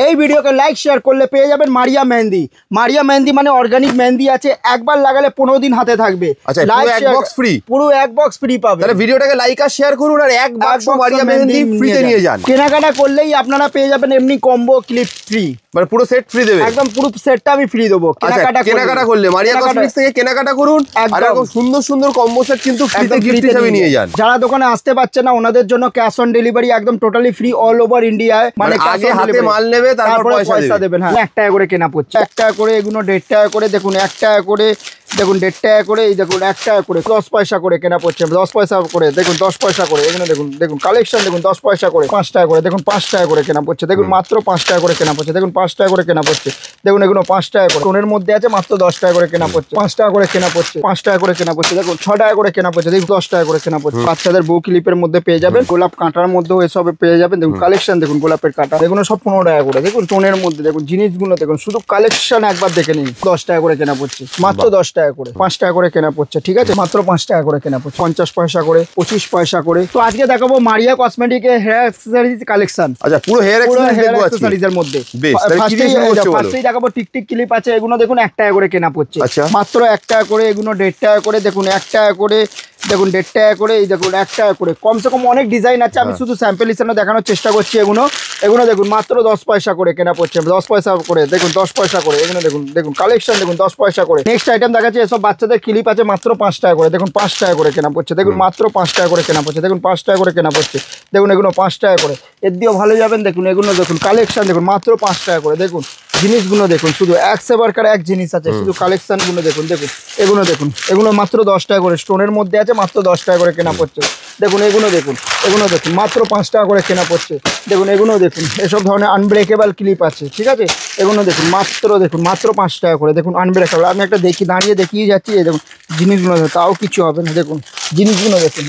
এই ভিডিওকে like share করলে পেয়ে যাবেন মারিয়া মেহেন্দি। মারিয়া মেহেন্দি মানে অর্গানিক মেহেন্দি আছে, একবার লাগালে 15 দিন হাতে থাকবে। আচ্ছা, পুরো এক বক্স ফ্রি, পুরো এক বক্স ফ্রি পাবে। তাহলে ভিডিওটাকে লাইক আর শেয়ার করুন আর এক বক্স মারিয়া মেহেন্দি ফ্রিতে নিয়ে যান। কেনাকাটা করলেই আপনারা পেয়ে যাবেন এমনি কম্বো ক্লিপ ফ্রি, মানে পুরো সেট ফ্রি দেবে, একদম পুরো সেটটা আমি ফ্রি দেবো। কেনাকাটা করলে মারিয়া কসমেটিক্স থেকে কেনাকাটা করুন আর এরকম সুন্দর সুন্দর কম্বো সেট কিন্তু ফ্রিতে গিফট হিসেবে নিয়ে যান। যারা দোকানে আসতে পারছে না ওনাদের জন্য ক্যাশ অন ডেলিভারি একদম টোটালি ফ্রি অল ওভার ইন্ডিয়ায়। মানে আগে হাতে মাল নেবে তারপর পয়সা দেবেন। হ্যাঁ, 1 টাকা করে কেনা পড়ছে, 1 টাকা করে, এগুলো 1.5 টাকা করে। দেখুন 1 টাকা করে, দেখুন 1.5 টাকা করে, এই দেখুন 1 টাকা করে, 10 পয়সা করে কেনা পড়ছে, 10 পয়সা করে, দেখুন 10 পয়সা করে। এগুলো দেখুন, দেখুন কালেকশন দেখুন 10 পয়সা করে, 5 টাকা করে, দেখুন 5 টাকা করে কেনা পড়ছে, দেখুন মাত্র 5 টাকা করে কেনা পড়ছে, দেখুন 5 টাকা করে কেনা পড়ছে, দেখুন এগুলো 5 টাকা করে। টোনের মধ্যে আছে, মাত্র 10 টাকা করে কেনা পড়ছে, 5 টাকা করে কেনা পড়ছে, 5 টাকা করে কেনা পড়ছে, দেখুন 6 টাকা করে কেনা পড়ছে, দেখুন 10 টাকা করে কেনা পড়ছে। বাচ্চাদের বউ ক্লিপের মধ্যে পেয়ে যাবেন, গোলাপ কাঁটার মধ্যেও এসবে পেয়ে যাবেন। দেখুন কালেকশন দেখুন, গোলাপের কাঁটা এগুলো সব 15 টাকা করে। দেখুন টোনের মধ্যে দেখুন জিনিসগুলো দেখুন, শুধু কালেকশন একবার দেখে নিন। 10 টাকা করে কেনা পড়ছে, মাত্র 10 টাকা করে, 5 টাকা করে কেনা পড়ছে, ঠিক আছে, মাত্র 5 টাকা করে কেনা পড়ছে, 50 পয়সা করে, 25 পয়সা করে। তো আজকে দেখাবো মারিয়া কসমেটিকের হেয়ার অ্যাকসেসরিজ কালেকশন। আচ্ছা, পুরো হেয়ার অ্যাকসেসরিজের মধ্যে ফার্স্টেই দেখাবো টিকটিক ক্লিপ আছে, এগুলো দেখুন 1 টাকা করে কেনা পড়ছে, মাত্র 1 টাকা করে। এগুলো 1.5 টাকা করে, দেখুন 1 টাকা করে, দেখুন 1.5 টাকা করে, এই দেখুন 1 টাকা করে। কমসে কম অনেক ডিজাইন আছে, আমি শুধু স্যাম্পল হিসেবে দেখানোর চেষ্টা করছি। এগুলো দেখুন মাত্র 10 পয়সা করে কেনা পড়ছে, 10 পয়সা করে, দেখুন 10 পয়সা করে। এগুলো দেখুন, দেখুন কালেকশন দেখুন 10 পয়সা করে। নেক্সট আইটেম দেখাচ্ছি, এসব বাচ্চাদের ক্লিপ আছে, মাত্র 5 টাকা করে, দেখুন 5 টাকা করে কেনা পড়ছে, দেখুন মাত্র 5 টাকা করে কেনা পড়ছে, দেখুন 5 টাকা করে কেনা পড়ছে, দেখুন এগুলো 5 টাকা করে। এর দিয়েও ভালো যাবেন, দেখুন এগুলো দেখুন কালেকশন দেখুন মাত্র 5 টাকা করে। দেখুন জিনিসগুলো দেখুন, শুধু এক সেবারকার এক জিনিস আছে, শুধু কালেকশনগুলো দেখুন, দেখুন এগুলো দেখুন, এগুলো মাত্র 10 টাকা করে, স্টোনের মধ্যে আছে, মাত্র 10 টাকা করে কেনা পড়ছে। দেখুন এগুলো দেখুন, এগুলো দেখুন মাত্র 5 টাকা করে কেনা পড়ছে। দেখুন এগুলো দেখুন, এসব ধরনের আনব্রেকেবল ক্লিপ আছে, ঠিক আছে, এগুলো দেখুন মাত্র 5 টাকা করে। দেখুন আনব্রেকেবল, আমি একটা দাঁড়িয়ে দেখিয়ে যাচ্ছি, এই দেখুন জিনিসগুলো তাও কিছু হবে না। দেখুন জিনিসগুলো দেখুন,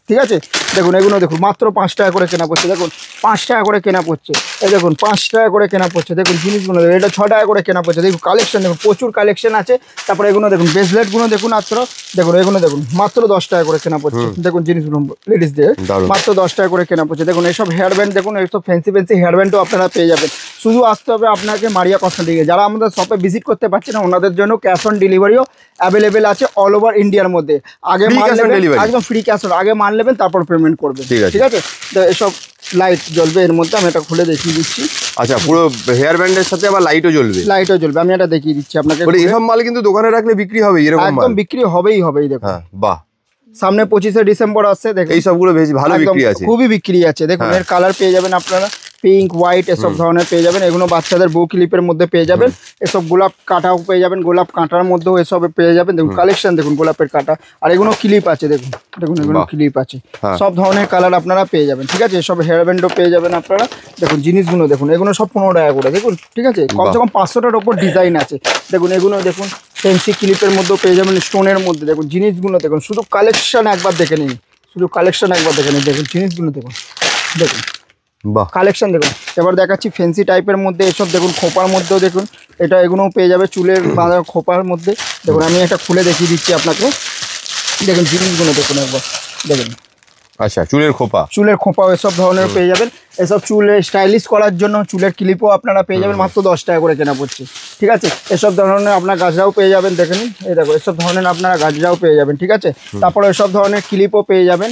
ঠিক আছে, দেখুন এগুলো দেখুন মাত্র 5 টাকা করে কেনা পড়ছে, দেখুন 5 টাকা করে কেনা পড়ছে, এই দেখুন 5 টাকা করে কেনা পড়ছে। দেখুন জিনিসগুলো দেখুন, এটা 6 টাকা করে কেনা পড়ছে। দেখুন কালেকশন দেখুন, প্রচুর কালেকশন আছে। তারপরে এগুলো দেখুন, ব্রেসলেটগুলো দেখুন মাত্র, দেখুন এগুলো দেখুন মাত্র 10 টাকা করে কেনা পড়ছে। দেখুন জিনিসগুলো লেডিসদের মাত্র 10 টাকা করে কেনা পড়ছে। দেখুন এইসব হেয়ার ব্যান্ড, দেখুন এইসব ফ্যান্সি হেয়ার ব্যান্ডও আপনারা পেয়ে যাবেন। শুধু আসতে হবে আপনাকে মারিয়া কসমেটিকে। যারা আমাদের শপে ভিজিট করতে পারছেন না ওনাদের জন্য ক্যাশ অন ডেলিভারিও অ্যাভেলেবেল আছে অল ওভার ইন্ডিয়ার মধ্যে। আগে মাল নেবেন, একদম ফ্রি ক্যাশ অন, আগে মাল নেবেন তারপর পেমেন্ট করবেন, ঠিক আছে। তো এসব লাইট জ্বলবে এর মধ্যে, আমি এটা খুলে দেখিয়ে দিচ্ছি। আচ্ছা, পুরো হেয়ার ব্যান্ডের সাথে আবার লাইটও জ্বলবে, আমি এটা দেখিয়ে দিচ্ছি আপনাকে। এসব মাল কিন্তু দোকানে রাখলে বিক্রি হবে, এরকম একদম বিক্রি হবেই। দেখুন বাহ, সামনে 25শে ডিসেম্বর আসছে, দেখুন এই সবগুলো বেশি ভালো বিক্রি আছে, খুবই বিক্রি আছে। দেখুন এর কালার পেয়ে যাবেন আপনারা পিঙ্ক, হোয়াইট, এসব ধরনের পেয়ে যাবেন। এগুলো বাচ্চাদের বউ ক্লিপের মধ্যে পেয়ে যাবেন। এসব গোলাপ কাঁটাও পেয়ে যাবেন, গোলাপ কাঁটার মধ্যেও এসব পেয়ে যাবেন। দেখুন কালেকশন দেখুন, গোলাপের কাঁটা, আর এগুলো ক্লিপ আছে, দেখুন দেখুন এগুলো ক্লিপ আছে, সব ধরনের কালার আপনারা পেয়ে যাবেন, ঠিক আছে। এসব হেয়ার ব্যান্ডও পেয়ে যাবেন আপনারা। দেখুন জিনিসগুলো দেখুন, এগুলো সব 15 টাকা করে, দেখুন, ঠিক আছে, কমসে কম 500টার ওপর ডিজাইন আছে। দেখুন এগুলো দেখুন ফ্যান্সি ক্লিপের মধ্যেও পেয়ে যাবেন, স্টোনের মধ্যে। দেখুন জিনিসগুলো দেখুন, শুধু কালেকশন একবার দেখে নিন, শুধু কালেকশন একবার দেখে নিন। দেখুন জিনিসগুলো দেখুন, দেখুন কালেকশন দেখুন। এবার দেখাচ্ছি ফ্যান্সি টাইপের মধ্যে, এসব দেখুন খোপার মধ্যেও দেখুন, এটা এগুলোও পেয়ে যাবে চুলের বাঁধা খোপার মধ্যে। দেখুন আমি একটা খুলে দেখিয়ে দিচ্ছি আপনাকে, দেখুন জিনিসগুলো দেখুন একবার, দেখুন। আচ্ছা, চুলের খোপা এসব ধরনের পেয়ে যাবেন। এসব চুলে স্টাইলিশ করার জন্য চুলের ক্লিপও আপনারা পেয়ে যাবেন, মাত্র 10 টাকা করে কেনা পড়ছে, ঠিক আছে। এসব ধরনের আপনার গাজরাও পেয়ে যাবেন, দেখে নিন, এই দেখো এসব ধরনের আপনারা গাজরাও পেয়ে যাবেন, ঠিক আছে। তারপরে এসব ধরনের ক্লিপও পেয়ে যাবেন,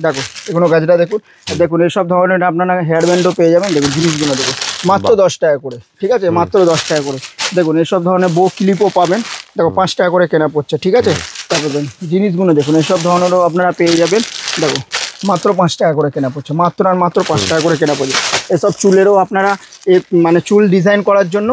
দেখো এগুলো গাজরা দেখুন, দেখুন এইসব ধরনের আপনারা হেয়ার ব্যান্ডও পেয়ে যাবেন। দেখুন জিনিসগুলো দেখুন মাত্র 10 টাকা করে, ঠিক আছে, মাত্র 10 টাকা করে। দেখুন এইসব ধরনের বউ ক্লিপও পাবেন, দেখো 5 টাকা করে কেনা পড়ছে, ঠিক আছে। তারপরে জিনিসগুলো দেখুন, এইসব ধরনেরও আপনারা পেয়ে যাবেন, দেখো মাত্র 5 টাকা করে কেনা পড়ছে, মাত্র 5 টাকা করে কেনা পড়ছে। এসব চুলেরও আপনারা মানে চুল ডিজাইন করার জন্য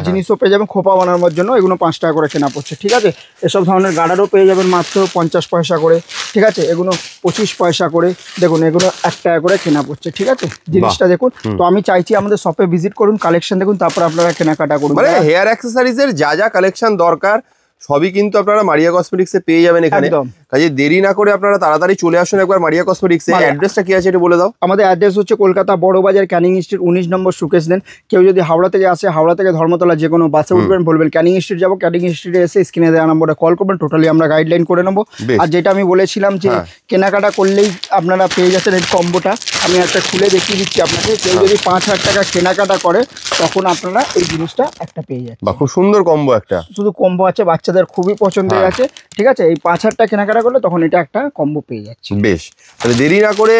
জিনিসও পেয়ে যাবেন, খোপা বানানোর জন্য, এগুলো 5 টাকা করে কেনা পড়ছে, ঠিক আছে। এসব ধরনের গার্ডারও পেয়ে যাবেন মাত্র 50 পয়সা করে, ঠিক আছে, এগুলো 25 পয়সা করে। দেখুন এগুলো 1 টাকা করে কেনা পড়ছে, ঠিক আছে। জিনিসটা দেখুন। তো আমি চাইছি আমাদের শপে ভিজিট করুন, কালেকশন দেখুন, তারপর আপনারা কেনাকাটা করুন। মানে হেয়ার অ্যাক্সেসরিজের যা যা কালেকশন দরকার সবই কিন্তু আপনারা মারিয়া কসমেটিক্সে পেয়ে যাবেন এখানে। কাজে দেরি না করে আপনারা তাড়াতাড়ি চলে আসুন একবার মারিয়া কসমেটিক্স এর। অ্যাড্রেসটা কি আছে এটা বলে দাও। আমাদের অ্যাড্রেস হচ্ছে কলকাতা বড়বাজার ক্যানিং স্ট্রিট 19 নম্বর সুকেশ লেন। কেউ যদি হাওড়া থেকে আসে, হাওড়া থেকে ধর্মতলা যে কোনো বাসে উঠবেন, বলবেন ক্যানিং স্ট্রিট যাবো, ক্যানিং স্ট্রিটে এসে স্ক্রিনে দেওয়া নম্বরে কল করবেন, টোটালি আমরা গাইডলাইন করে নেবো। আর যেটা আমি বলেছিলাম যে কেনাকাটা করলেই আপনারা পেয়ে যাচ্ছেন এই কম্বোটা, আমি একটা খুলে দেখিয়ে দিচ্ছি আপনাকে। কেউ যদি 5,000 টাকা কেনাকাটা করে তখন আপনারা এই জিনিসটা একটা পেয়ে যাচ্ছেন। বা খুব সুন্দর কম্বো একটা, শুধু কম্বো আছে, বাচ্চাদের খুবই পছন্দ হয়ে গেছে। ঠিক আছে, এই 5,000 টাকা কেনাকাটা করলে তখন এটা একটা কম্বো পেয়ে যাচ্ছে। বেশ, তাহলে দেরি না করে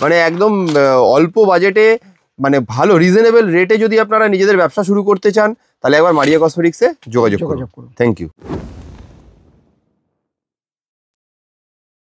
মানে একদম অল্প বাজেটে মানে ভালো রিজনেবল রেটে যদি আপনারা নিজেদের ব্যবসা শুরু করতে চান তাহলে একবার মারিয়া কসমেটিক্সে যোগাযোগ করুন। Thank you.